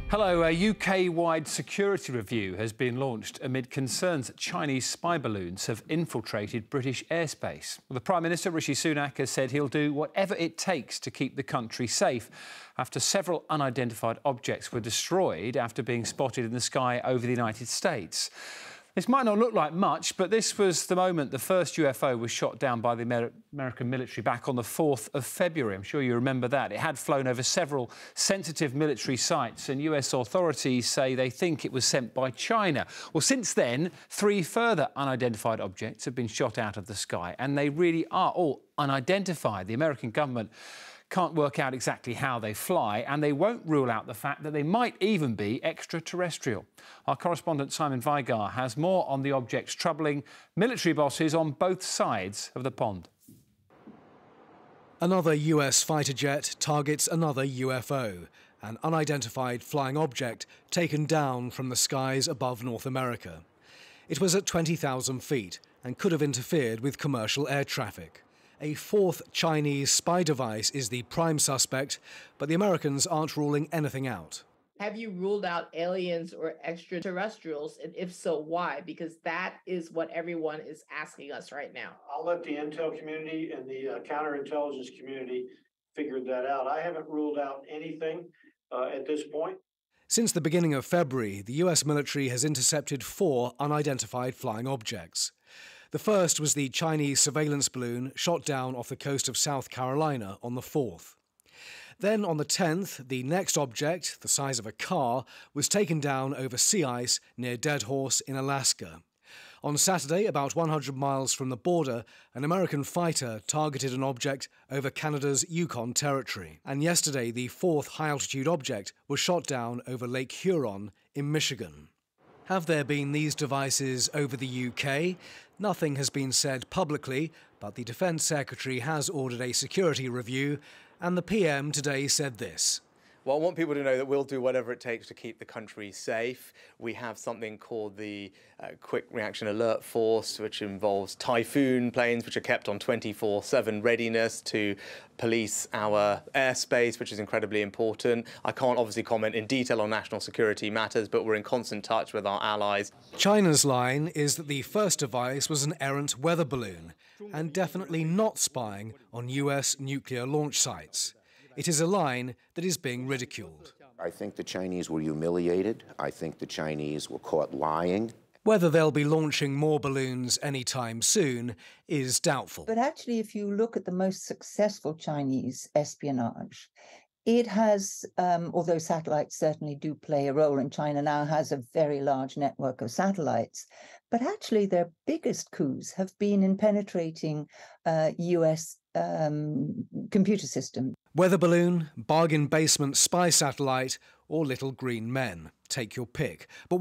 Hello, a UK-wide security review has been launched amid concerns that Chinese spy balloons have infiltrated British airspace. The Prime Minister Rishi Sunak has said he'll do whatever it takes to keep the country safe after several unidentified objects were destroyed after being spotted in the sky over the United States. This might not look like much, but this was the moment the first UFO was shot down by the American military back on the 4th of February. I'm sure you remember that. It had flown over several sensitive military sites, and US authorities say they think it was sent by China. Well, since then, 3 further unidentified objects have been shot out of the sky, and they really are all unidentified. The American government can't work out exactly how they fly, and they won't rule out the fact that they might even be extraterrestrial. Our correspondent Simon Vigar has more on the objects troubling military bosses on both sides of the pond. Another US fighter jet targets another UFO, an unidentified flying object taken down from the skies above North America. It was at 20,000 feet and could have interfered with commercial air traffic. A 4th Chinese spy device is the prime suspect, but the Americans aren't ruling anything out. Have you ruled out aliens or extraterrestrials, and if so, why? Because that is what everyone is asking us right now. I'll let the intel community and the counterintelligence community figure that out. I haven't ruled out anything at this point. Since the beginning of February, the US military has intercepted 4 unidentified flying objects. The first was the Chinese surveillance balloon shot down off the coast of South Carolina on the 4th. Then on the 10th, the next object, the size of a car, was taken down over sea ice near Dead Horse in Alaska. On Saturday, about 100 miles from the border, an American fighter targeted an object over Canada's Yukon territory. And yesterday, the 4th high-altitude object was shot down over Lake Huron in Michigan. Have there been these devices over the UK? Nothing has been said publicly, but the Defence Secretary has ordered a security review, and the PM today said this. Well, I want people to know that we'll do whatever it takes to keep the country safe. We have something called the Quick Reaction Alert Force, which involves Typhoon planes, which are kept on 24/7 readiness to police our airspace, which is incredibly important. I can't obviously comment in detail on national security matters, but we're in constant touch with our allies. China's line is that the first device was an errant weather balloon, and definitely not spying on US nuclear launch sites. It is a line that is being ridiculed. I think the Chinese were humiliated. I think the Chinese were caught lying. Whether they'll be launching more balloons anytime soon is doubtful. But actually, if you look at the most successful Chinese espionage, it has, although satellites certainly do play a role, and China now has a very large network of satellites, but actually their biggest coups have been in penetrating US computer systems. Weather balloon, bargain basement spy satellite, or little green men. Take your pick. But